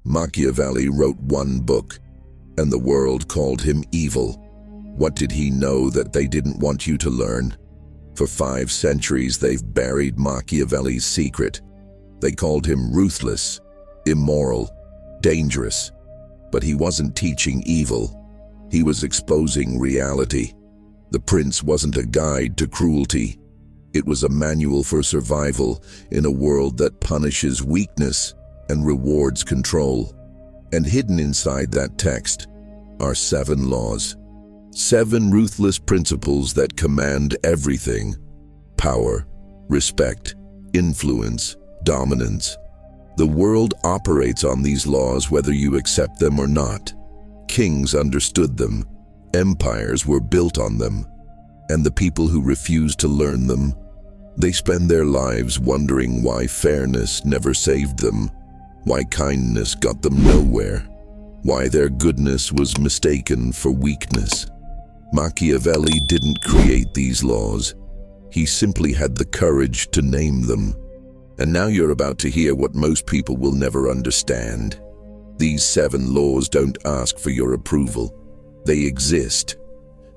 Machiavelli wrote one book, and the world called him evil. What did he know that they didn't want you to learn? For 5 centuries, they've buried Machiavelli's secret. They called him ruthless, immoral, dangerous. But he wasn't teaching evil. He was exposing reality. The Prince wasn't a guide to cruelty. It was a manual for survival in a world that punishes weakness and rewards control. And hidden inside that text are 7 laws. 7 ruthless principles that command everything: power, respect, influence, dominance. The world operates on these laws whether you accept them or not. Kings understood them. Empires were built on them. And the people who refuse to learn them, they spend their lives wondering why fairness never saved them, why kindness got them nowhere, why their goodness was mistaken for weakness. Machiavelli didn't create these laws. He simply had the courage to name them. And now you're about to hear what most people will never understand. These 7 laws don't ask for your approval. They exist.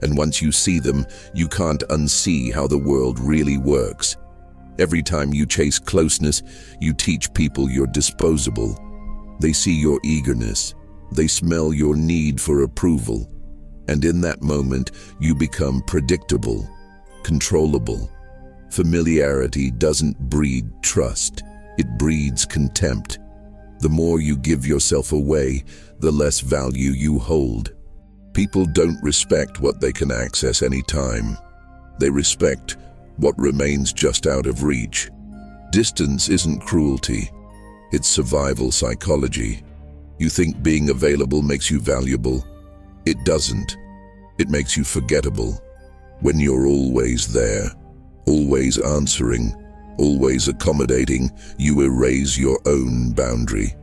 And once you see them, you can't unsee how the world really works. Every time you chase closeness, you teach people you're disposable. They see your eagerness. They smell your need for approval. And in that moment, you become predictable, controllable. Familiarity doesn't breed trust. It breeds contempt. The more you give yourself away, the less value you hold. People don't respect what they can access anytime. They respect what remains just out of reach. Distance isn't cruelty. It's survival psychology. You think being available makes you valuable. It doesn't. It makes you forgettable. When you're always there, always answering, always accommodating, you erase your own boundary.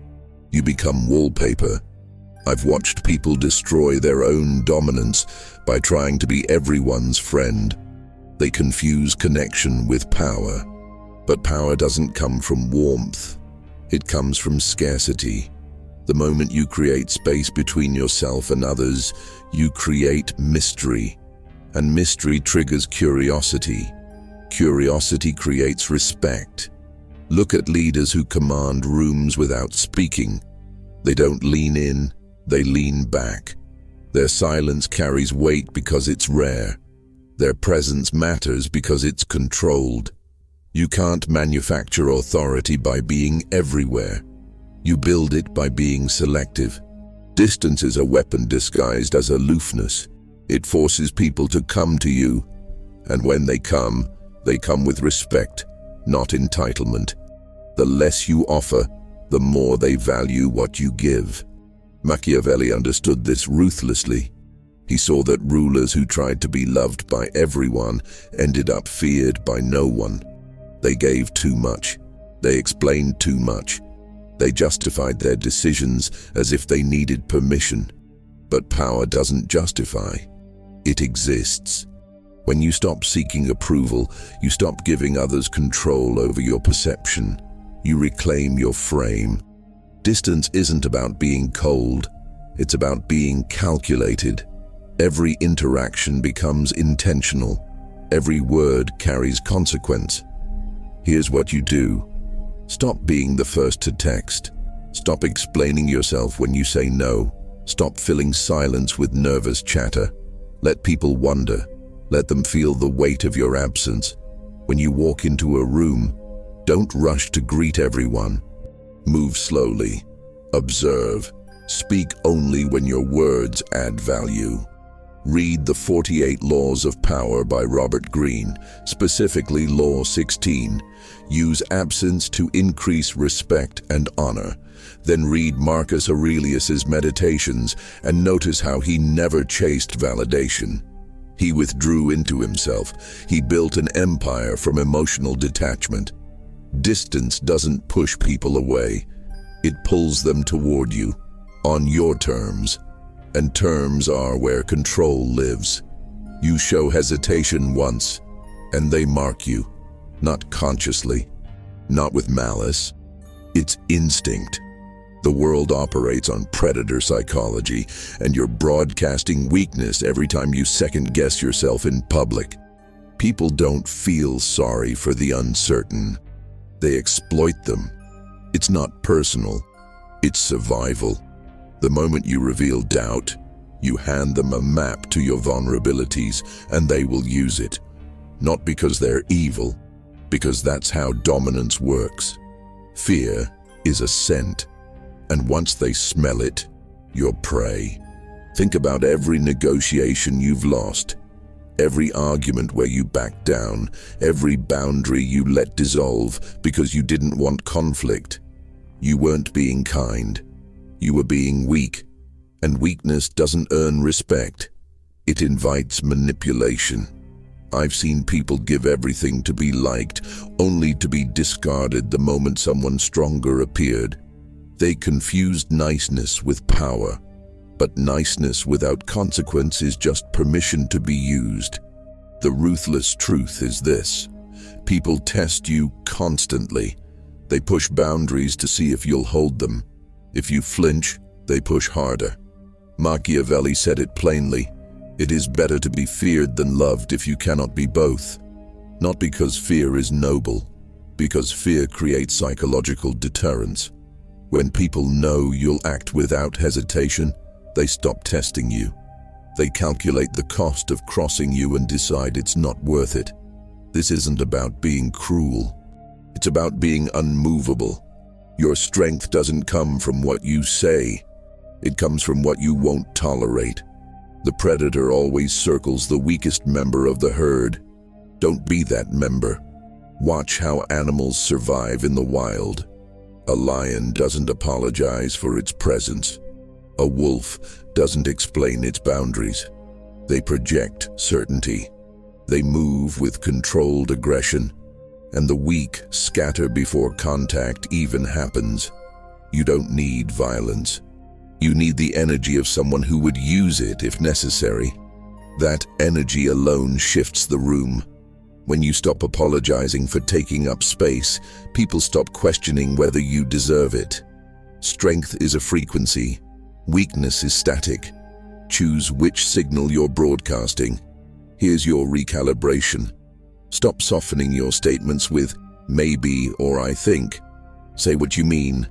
You become wallpaper. I've watched people destroy their own dominance by trying to be everyone's friend. They confuse connection with power. But power doesn't come from warmth. It comes from scarcity. The moment you create space between yourself and others, you create mystery. And mystery triggers curiosity. Curiosity creates respect. Look at leaders who command rooms without speaking. They don't lean in, they lean back. Their silence carries weight because it's rare. Their presence matters because it's controlled. You can't manufacture authority by being everywhere. You build it by being selective. Distance is a weapon disguised as aloofness. It forces people to come to you. And when they come with respect, not entitlement. The less you offer, the more they value what you give. Machiavelli understood this ruthlessly. He saw that rulers who tried to be loved by everyone ended up feared by no one. They gave too much. They explained too much. They justified their decisions as if they needed permission. But power doesn't justify. It exists. When you stop seeking approval, you stop giving others control over your perception. You reclaim your frame. Distance isn't about being cold. It's about being calculated. Every interaction becomes intentional. Every word carries consequence. Here's what you do. Stop being the first to text. Stop explaining yourself when you say no. Stop filling silence with nervous chatter. Let people wonder. Let them feel the weight of your absence. When you walk into a room, don't rush to greet everyone. Move slowly. Observe. Speak only when your words add value. Read the 48 Laws of Power by Robert Greene, specifically Law 16. Use absence to increase respect and honor. Then read Marcus Aurelius's Meditations and notice how he never chased validation. He withdrew into himself. He built an empire from emotional detachment. Distance doesn't push people away. It pulls them toward you, on your terms. And terms are where control lives. You show hesitation once, and they mark you. Not consciously, not with malice. It's instinct. The world operates on predator psychology, and you're broadcasting weakness every time you second-guess yourself in public. People don't feel sorry for the uncertain. They exploit them. It's not personal. It's survival. The moment you reveal doubt, you hand them a map to your vulnerabilities, and they will use it. Not because they're evil, because that's how dominance works. Fear is a scent, and once they smell it, you're prey. Think about every negotiation you've lost, every argument where you backed down, every boundary you let dissolve because you didn't want conflict. You weren't being kind. You were being weak, and weakness doesn't earn respect. It invites manipulation. I've seen people give everything to be liked, only to be discarded the moment someone stronger appeared. They confused niceness with power, but niceness without consequence is just permission to be used. The ruthless truth is this: people test you constantly. They push boundaries to see if you'll hold them. If you flinch, they push harder. Machiavelli said it plainly: it is better to be feared than loved if you cannot be both. Not because fear is noble, because fear creates psychological deterrence. When people know you'll act without hesitation, they stop testing you. They calculate the cost of crossing you and decide it's not worth it. This isn't about being cruel. It's about being unmovable. Your strength doesn't come from what you say. It comes from what you won't tolerate. The predator always circles the weakest member of the herd. Don't be that member. Watch how animals survive in the wild. A lion doesn't apologize for its presence. A wolf doesn't explain its boundaries. They project certainty. They move with controlled aggression, and the weak scatter before contact even happens. You don't need violence. You need the energy of someone who would use it if necessary. That energy alone shifts the room. When you stop apologizing for taking up space, people stop questioning whether you deserve it. Strength is a frequency. Weakness is static. Choose which signal you're broadcasting. Here's your recalibration. Stop softening your statements with maybe or I think. Say what you mean.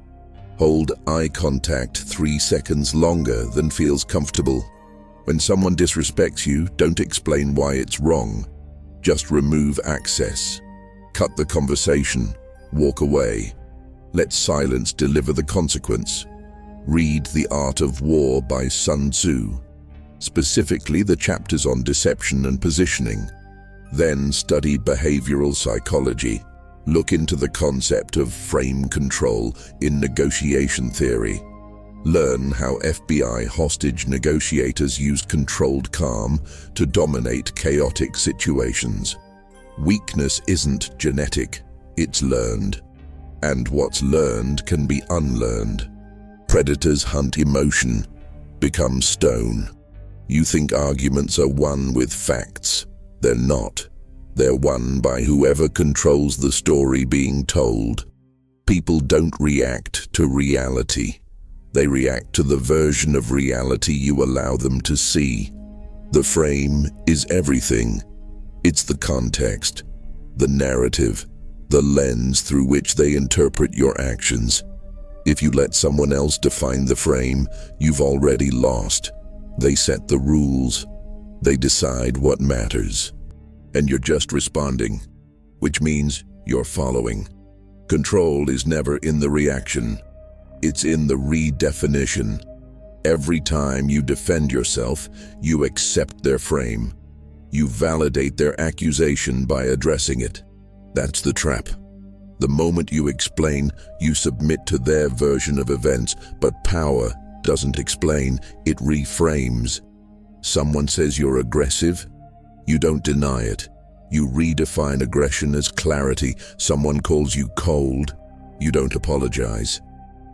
Hold eye contact 3 seconds longer than feels comfortable. When someone disrespects you, don't explain why it's wrong. Just remove access. Cut the conversation. Walk away. Let silence deliver the consequence. Read The Art of War by Sun Tzu, specifically the chapters on deception and positioning. Then study behavioral psychology. Look into the concept of frame control in negotiation theory. Learn how FBI hostage negotiators used controlled calm to dominate chaotic situations. Weakness isn't genetic, it's learned. And what's learned can be unlearned. Predators hunt emotion, become stone. You think arguments are won with facts. They're not. They're won by whoever controls the story being told. People don't react to reality. They react to the version of reality you allow them to see. The frame is everything. It's the context, the narrative, the lens through which they interpret your actions. If you let someone else define the frame, you've already lost. They set the rules. They decide what matters. And you're just responding, which means you're following. Control is never in the reaction. It's in the redefinition. Every time you defend yourself, you accept their frame. You validate their accusation by addressing it. That's the trap. The moment you explain, you submit to their version of events, but power doesn't explain, it reframes. Someone says you're aggressive, you don't deny it. You redefine aggression as clarity. Someone calls you cold, you don't apologize.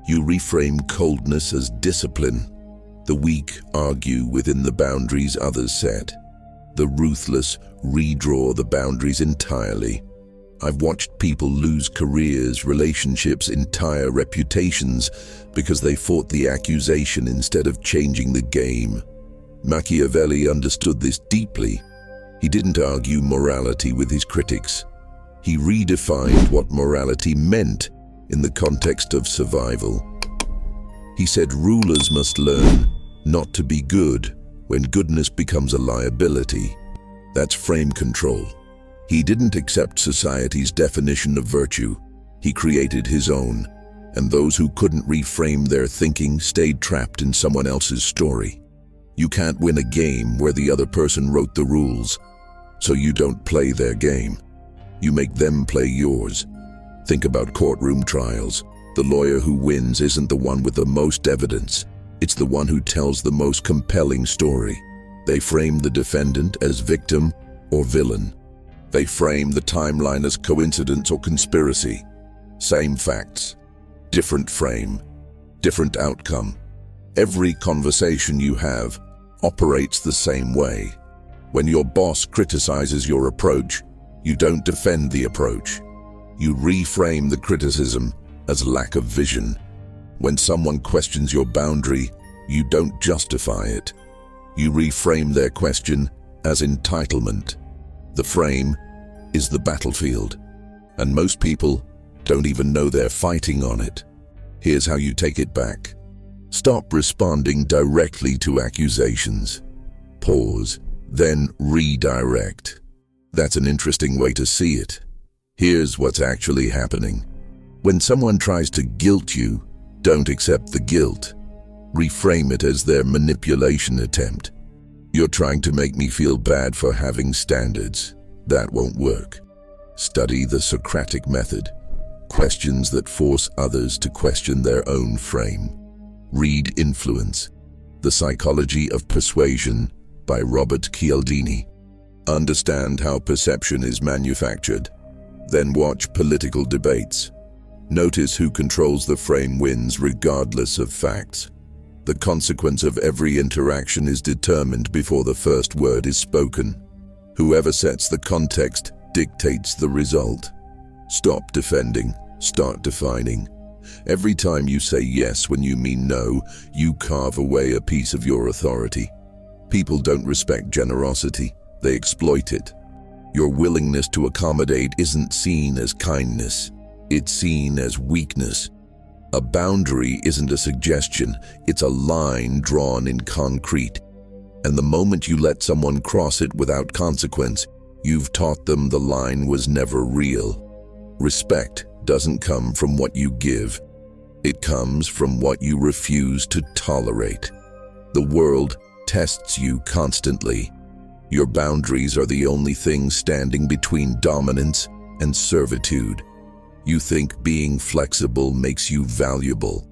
You reframe coldness as discipline. The weak argue within the boundaries others set. The ruthless redraw the boundaries entirely. I've watched people lose careers, relationships, entire reputations because they fought the accusation instead of changing the game. Machiavelli understood this deeply. He didn't argue morality with his critics. He redefined what morality meant in the context of survival. He said rulers must learn not to be good when goodness becomes a liability. That's frame control. He didn't accept society's definition of virtue. He created his own, and those who couldn't reframe their thinking stayed trapped in someone else's story. You can't win a game where the other person wrote the rules, so you don't play their game. You make them play yours. Think about courtroom trials. The lawyer who wins isn't the one with the most evidence. It's the one who tells the most compelling story. They frame the defendant as victim or villain. They frame the timeline as coincidence or conspiracy. Same facts, different frame, different outcome. Every conversation you have operates the same way. When your boss criticizes your approach, you don't defend the approach. You reframe the criticism as lack of vision. When someone questions your boundary, you don't justify it. You reframe their question as entitlement. The frame is the battlefield, and most people don't even know they're fighting on it. Here's how you take it back. Stop responding directly to accusations. Pause, then redirect. That's an interesting way to see it. Here's what's actually happening. When someone tries to guilt you, don't accept the guilt. Reframe it as their manipulation attempt. You're trying to make me feel bad for having standards. That won't work. Study the Socratic method. Questions that force others to question their own frame. Read Influence, The Psychology of Persuasion by Robert Cialdini. Understand how perception is manufactured. Then watch political debates. Notice who controls the frame wins regardless of facts. The consequence of every interaction is determined before the first word is spoken. Whoever sets the context dictates the result. Stop defending, start defining. Every time you say yes when you mean no, you carve away a piece of your authority. People don't respect generosity, they exploit it. Your willingness to accommodate isn't seen as kindness, it's seen as weakness. A boundary isn't a suggestion, it's a line drawn in concrete. And the moment you let someone cross it without consequence, you've taught them the line was never real. Respect doesn't come from what you give. It comes from what you refuse to tolerate. The world tests you constantly. Your boundaries are the only thing standing between dominance and servitude. You think being flexible makes you valuable.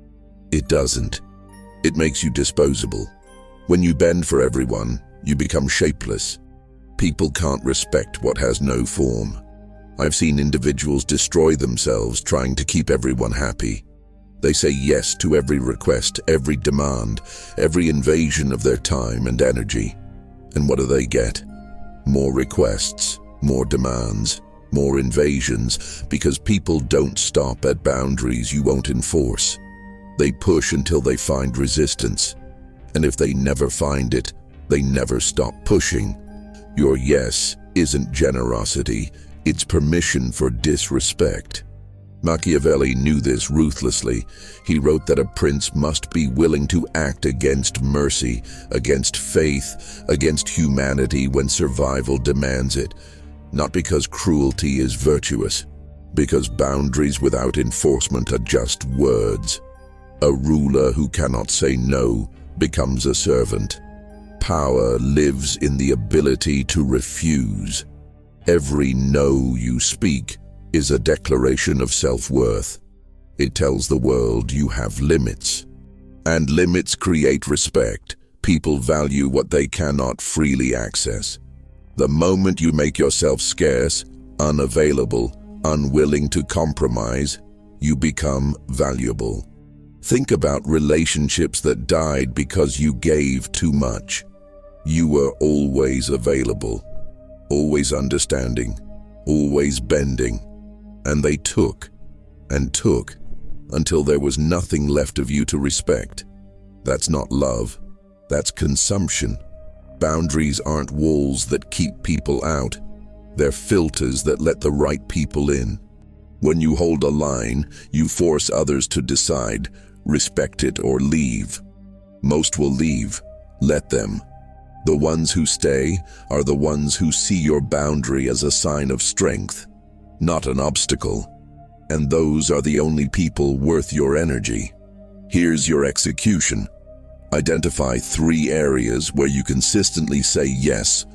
It doesn't. It makes you disposable. When you bend for everyone, you become shapeless. People can't respect what has no form. I've seen individuals destroy themselves trying to keep everyone happy. They say yes to every request, every demand, every invasion of their time and energy. And what do they get? More requests, more demands, more invasions, because people don't stop at boundaries you won't enforce. They push until they find resistance. And if they never find it, they never stop pushing. Your yes isn't generosity, it's permission for disrespect. Machiavelli knew this ruthlessly. He wrote that a prince must be willing to act against mercy, against faith, against humanity when survival demands it. Not because cruelty is virtuous, because boundaries without enforcement are just words. A ruler who cannot say no becomes a servant. Power lives in the ability to refuse. Every no you speak is a declaration of self-worth. It tells the world you have limits. And limits create respect. People value what they cannot freely access. The moment you make yourself scarce, unavailable, unwilling to compromise, you become valuable. Think about relationships that died because you gave too much. You were always available, always understanding, always bending. And they took and took until there was nothing left of you to respect. That's not love. That's consumption. Boundaries aren't walls that keep people out. They're filters that let the right people in. When you hold a line, you force others to decide, respect it or leave. Most will leave. Let them. The ones who stay are the ones who see your boundary as a sign of strength, not an obstacle. And those are the only people worth your energy. Here's your execution. Identify 3 areas where you consistently say yes,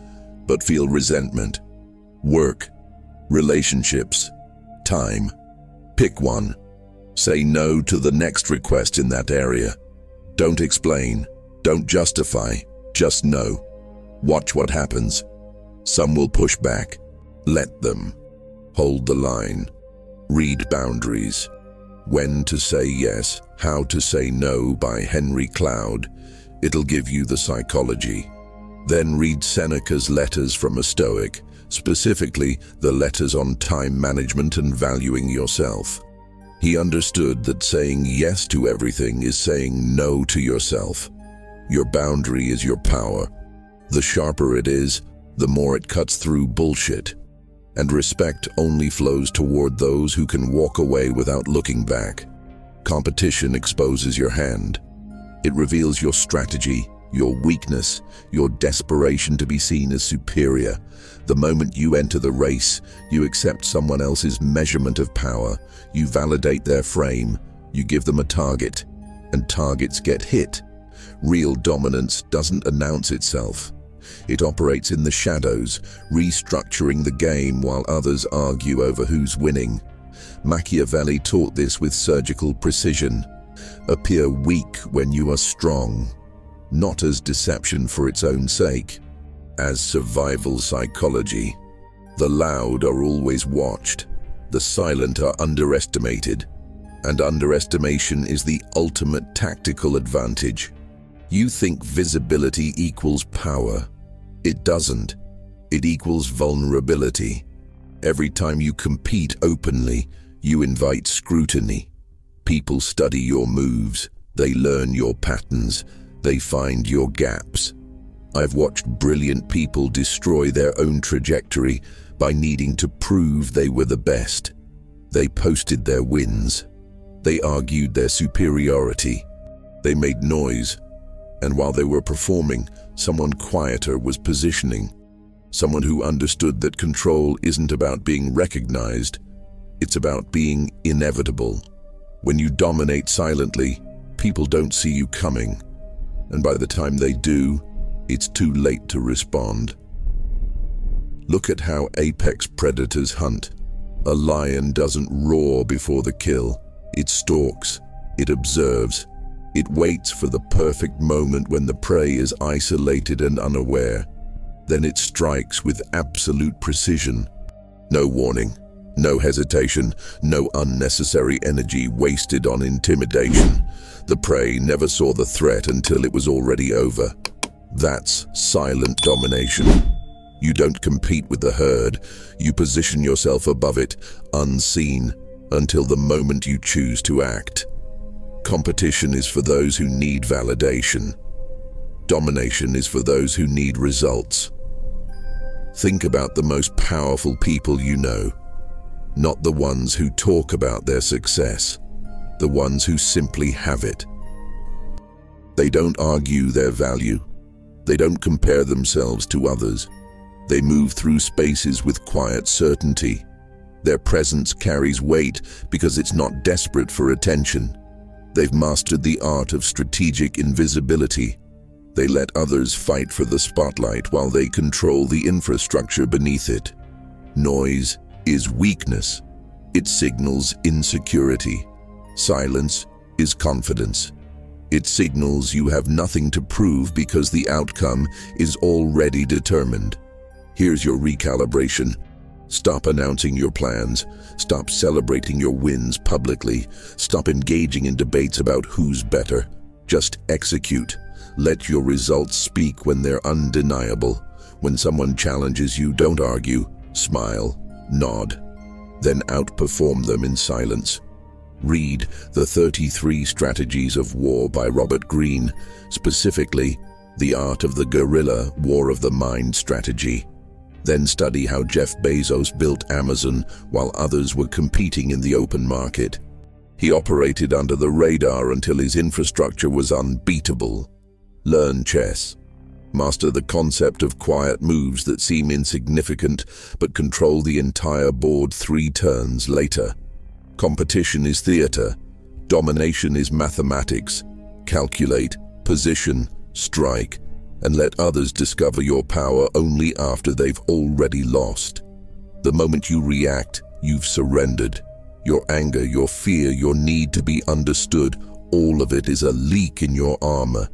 but feel resentment. Work, relationships, time. Pick one. Say no to the next request in that area. Don't explain, don't justify, just no. Watch what happens. Some will push back. Let them. Hold the line. Read Boundaries. When to Say Yes, How to Say No by Henry Cloud. It'll give you the psychology. Then read Seneca's Letters from a Stoic, specifically the letters on time management and valuing yourself. He understood that saying yes to everything is saying no to yourself. Your boundary is your power. The sharper it is, the more it cuts through bullshit. And respect only flows toward those who can walk away without looking back. Competition exposes your hand. It reveals your strategy, your weakness, your desperation to be seen as superior. The moment you enter the race, you accept someone else's measurement of power. You validate their frame. You give them a target, and targets get hit. Real dominance doesn't announce itself. It operates in the shadows, restructuring the game while others argue over who's winning. Machiavelli taught this with surgical precision. Appear weak when you are strong, not as deception for its own sake, as survival psychology. The loud are always watched, the silent are underestimated, and underestimation is the ultimate tactical advantage. You think visibility equals power. It doesn't. It equals vulnerability. Every time you compete openly, you invite scrutiny. People study your moves, they learn your patterns, they find your gaps. I've watched brilliant people destroy their own trajectory by needing to prove they were the best. They posted their wins. They argued their superiority. They made noise. And while they were performing, someone quieter was positioning. Someone who understood that control isn't about being recognized, it's about being inevitable. When you dominate silently, people don't see you coming. And by the time they do, it's too late to respond. Look at how apex predators hunt. A lion doesn't roar before the kill. It stalks. It observes. It waits for the perfect moment when the prey is isolated and unaware. Then it strikes with absolute precision. No warning, no hesitation, no unnecessary energy wasted on intimidation. The prey never saw the threat until it was already over. That's silent domination. You don't compete with the herd. You position yourself above it, unseen, until the moment you choose to act. Competition is for those who need validation. Domination is for those who need results. Think about the most powerful people you know, not the ones who talk about their success, the ones who simply have it. They don't argue their value. They don't compare themselves to others. They move through spaces with quiet certainty. Their presence carries weight because it's not desperate for attention. They've mastered the art of strategic invisibility. They let others fight for the spotlight while they control the infrastructure beneath it. Noise is weakness. It signals insecurity. Silence is confidence. It signals you have nothing to prove because the outcome is already determined. Here's your recalibration. Stop announcing your plans. Stop celebrating your wins publicly. Stop engaging in debates about who's better. Just execute. Let your results speak when they're undeniable. When someone challenges you, don't argue. Smile. Nod. then outperform them in silence. Read The 33 Strategies of War by Robert Greene, specifically The Art of the Guerrilla War of the Mind strategy. Then study how Jeff Bezos built Amazon while others were competing in the open market. He operated under the radar until his infrastructure was unbeatable. Learn chess. Master the concept of quiet moves that seem insignificant but control the entire board 3 turns later. Competition is theater. Domination is mathematics. Calculate, position, strike, and let others discover your power only after they've already lost. The moment you react, you've surrendered. Your anger, your fear, your need to be understood, all of it is a leak in your armor.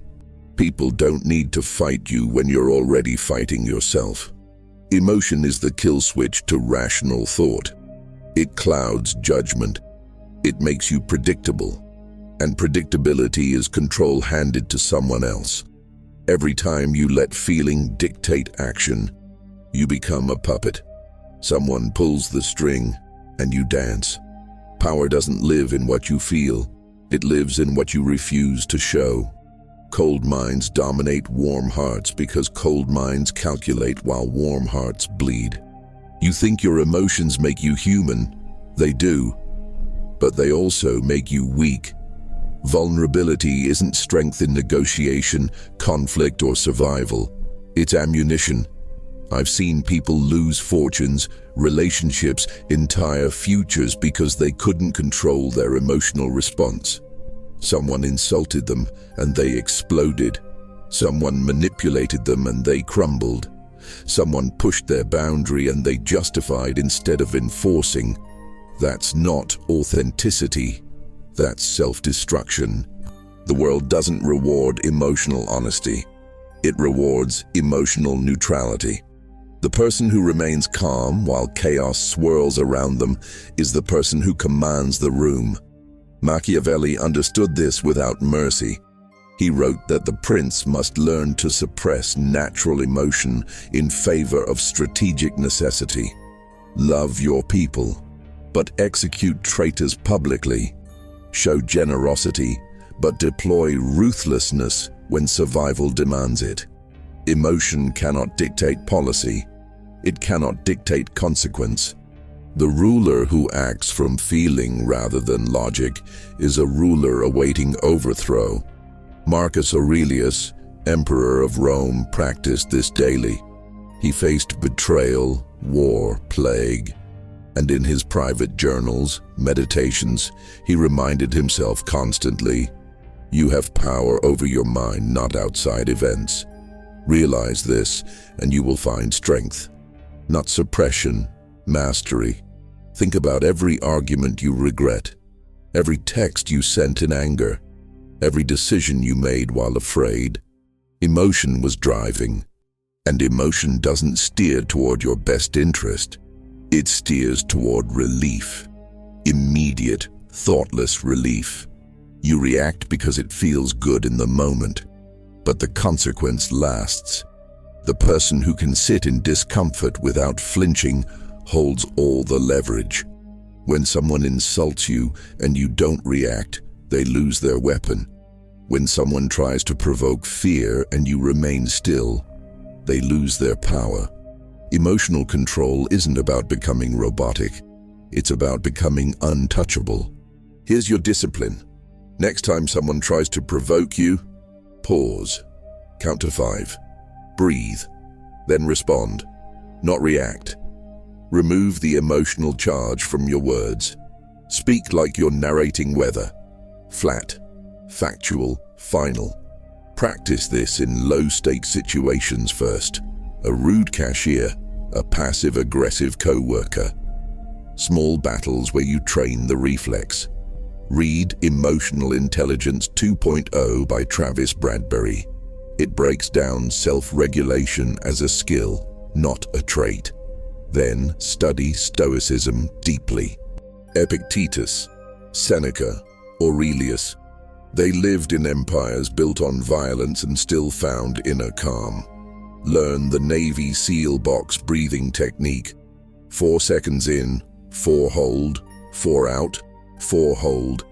People don't need to fight you when you're already fighting yourself. Emotion is the kill switch to rational thought. It clouds judgment. It makes you predictable. And predictability is control handed to someone else. Every time you let feeling dictate action, you become a puppet. Someone pulls the string, and you dance. Power doesn't live in what you feel. It lives in what you refuse to show. Cold minds dominate warm hearts because cold minds calculate while warm hearts bleed. You think your emotions make you human. They do. But they also make you weak. Vulnerability isn't strength in negotiation, conflict, or survival. It's ammunition. I've seen people lose fortunes, relationships, entire futures because they couldn't control their emotional response. Someone insulted them and they exploded. Someone manipulated them and they crumbled. Someone pushed their boundary and they justified instead of enforcing. That's not authenticity. That's self-destruction. The world doesn't reward emotional honesty. It rewards emotional neutrality. The person who remains calm while chaos swirls around them is the person who commands the room. Machiavelli understood this without mercy. He wrote that the prince must learn to suppress natural emotion in favor of strategic necessity. Love your people, but execute traitors publicly. Show generosity, but deploy ruthlessness when survival demands it. Emotion cannot dictate policy. It cannot dictate consequence. The ruler who acts from feeling rather than logic is a ruler awaiting overthrow. Marcus Aurelius, emperor of Rome, practiced this daily. He faced betrayal, war, plague, and in his private journals, meditations, he reminded himself constantly, "You have power over your mind, not outside events. Realize this, and you will find strength. Not suppression, mastery. Think about every argument you regret, every text you sent in anger, every decision you made while afraid. Emotion was driving, and emotion doesn't steer toward your best interest. It steers toward relief. Immediate, thoughtless relief. You react because it feels good in the moment, but the consequence lasts. The person who can sit in discomfort without flinching holds all the leverage. When someone insults you and you don't react, they lose their weapon. When someone tries to provoke fear and you remain still, they lose their power. Emotional control isn't about becoming robotic. It's about becoming untouchable. Here's your discipline. Next time someone tries to provoke you, pause. Count to 5. Breathe. Then respond. Not react. Remove the emotional charge from your words. Speak like you're narrating weather. Flat, factual, final. Practice this in low-stakes situations first. A rude cashier, a passive-aggressive co-worker. Small battles where you train the reflex. Read Emotional Intelligence 2.0 by Travis Bradbury. It breaks down self-regulation as a skill, not a trait. Then study Stoicism deeply. Epictetus, Seneca, Aurelius. They lived in empires built on violence and still found inner calm. Learn the Navy SEAL box breathing technique. 4 seconds in, 4 hold, 4 out, 4 hold.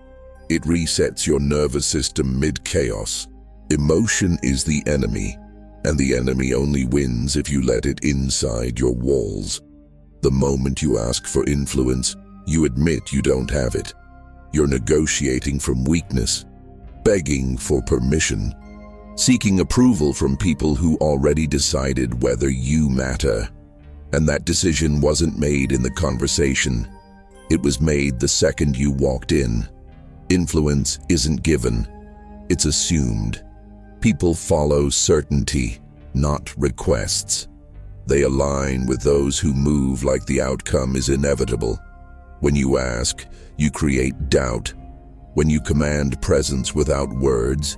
It resets your nervous system mid-chaos. Emotion is the enemy, and the enemy only wins if you let it inside your walls. The moment you ask for influence, you admit you don't have it. You're negotiating from weakness, begging for permission, seeking approval from people who already decided whether you matter. And that decision wasn't made in the conversation. It was made the second you walked in. Influence isn't given, it's assumed. People follow certainty, not requests. They align with those who move like the outcome is inevitable. When you ask, you create doubt. When you command presence without words,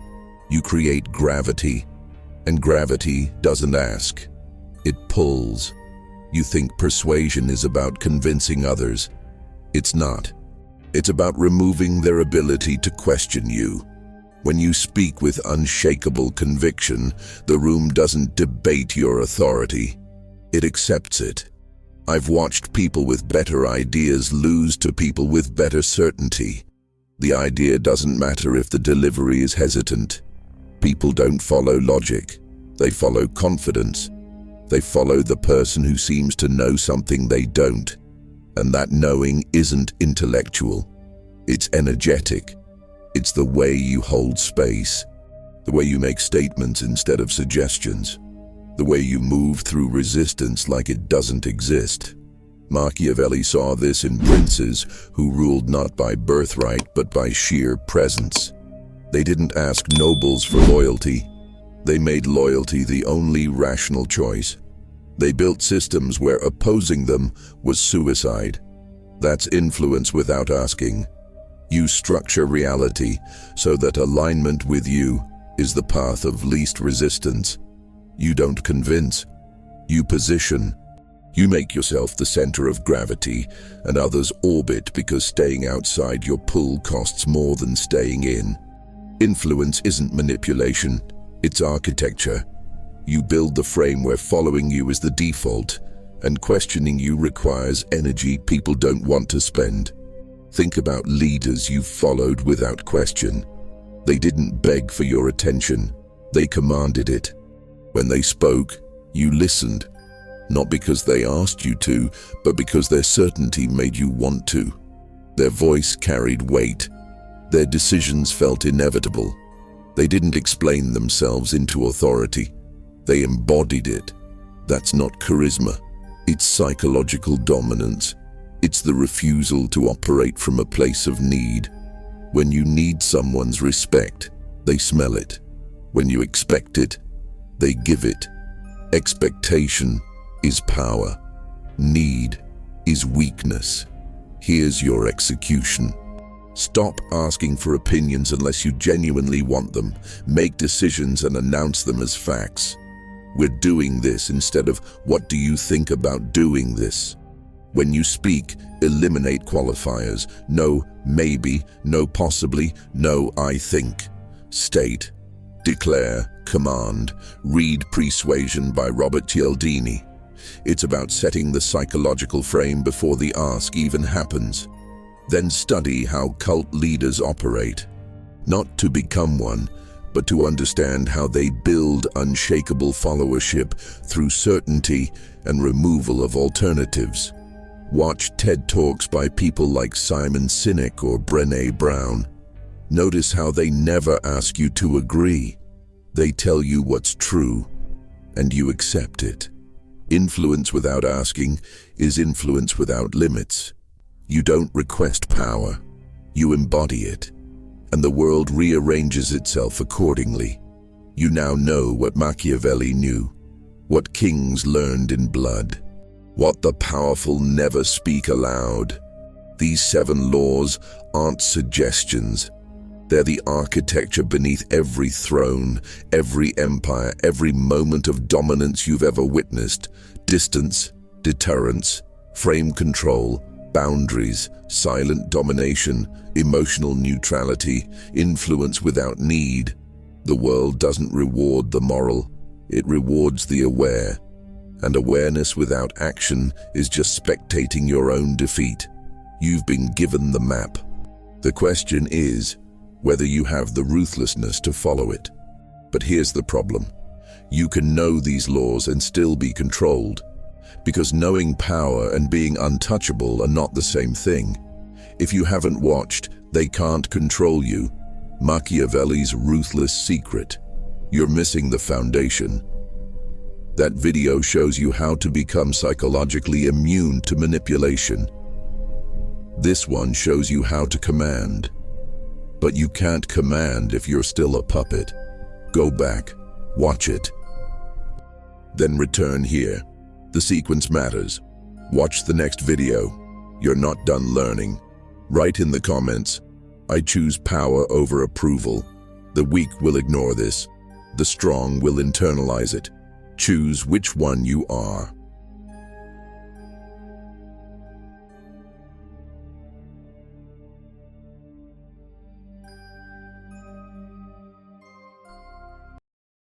you create gravity. And gravity doesn't ask, it pulls. You think persuasion is about convincing others. It's not. It's about removing their ability to question you. When you speak with unshakable conviction, the room doesn't debate your authority. It accepts it. I've watched people with better ideas lose to people with better certainty. The idea doesn't matter if the delivery is hesitant. People don't follow logic. They follow confidence. They follow the person who seems to know something they don't. And that knowing isn't intellectual. It's energetic. It's the way you hold space, the way you make statements instead of suggestions, the way you move through resistance like it doesn't exist. Machiavelli saw this in princes who ruled not by birthright but by sheer presence. They didn't ask nobles for loyalty. They made loyalty the only rational choice. They built systems where opposing them was suicide. That's influence without asking. You structure reality so that alignment with you is the path of least resistance. You don't convince, you position. You make yourself the center of gravity, and others orbit because staying outside your pull costs more than staying in. Influence isn't manipulation, it's architecture. You build the frame where following you is the default, and questioning you requires energy people don't want to spend. Think about leaders you've followed without question. They didn't beg for your attention, they commanded it. When they spoke, you listened, not because they asked you to, but because their certainty made you want to. Their voice carried weight. Their decisions felt inevitable. They didn't explain themselves into authority. They embodied it. That's not charisma. It's psychological dominance. It's the refusal to operate from a place of need. When you need someone's respect, they smell it. When you expect it, they give it. Expectation is power. Need is weakness. Here's your execution. Stop asking for opinions unless you genuinely want them. Make decisions and announce them as facts. We're doing this instead of, what do you think about doing this? When you speak, eliminate qualifiers. No, maybe, no, possibly, no, I think. State, declare, command. Read Persuasion by Robert Cialdini. It's about setting the psychological frame before the ask even happens. Then study how cult leaders operate. Not to become one, but to understand how they build unshakable followership through certainty and removal of alternatives. Watch TED Talks by people like Simon Sinek or Brené Brown. Notice how they never ask you to agree. They tell you what's true, and you accept it. Influence without asking is influence without limits. You don't request power, you embody it, and the world rearranges itself accordingly. You now know what Machiavelli knew, what kings learned in blood, what the powerful never speak aloud. These 7 laws aren't suggestions. They're the architecture beneath every throne, every empire, every moment of dominance you've ever witnessed. Distance, deterrence, frame control, boundaries, silent domination, emotional neutrality, influence without need. The world doesn't reward the moral, it rewards the aware. And awareness without action is just spectating your own defeat. You've been given the map. The question is whether you have the ruthlessness to follow it. But here's the problem. You can know these laws and still be controlled, because knowing power and being untouchable are not the same thing. If you haven't watched They Can't Control You, Machiavelli's Ruthless Secret, you're missing the foundation. That video shows you how to become psychologically immune to manipulation. This one shows you how to command. But you can't command if you're still a puppet. Go back, watch it. Then return here. The sequence matters. Watch the next video. You're not done learning. Write in the comments, I choose power over approval. The weak will ignore this. The strong will internalize it. Choose which one you are.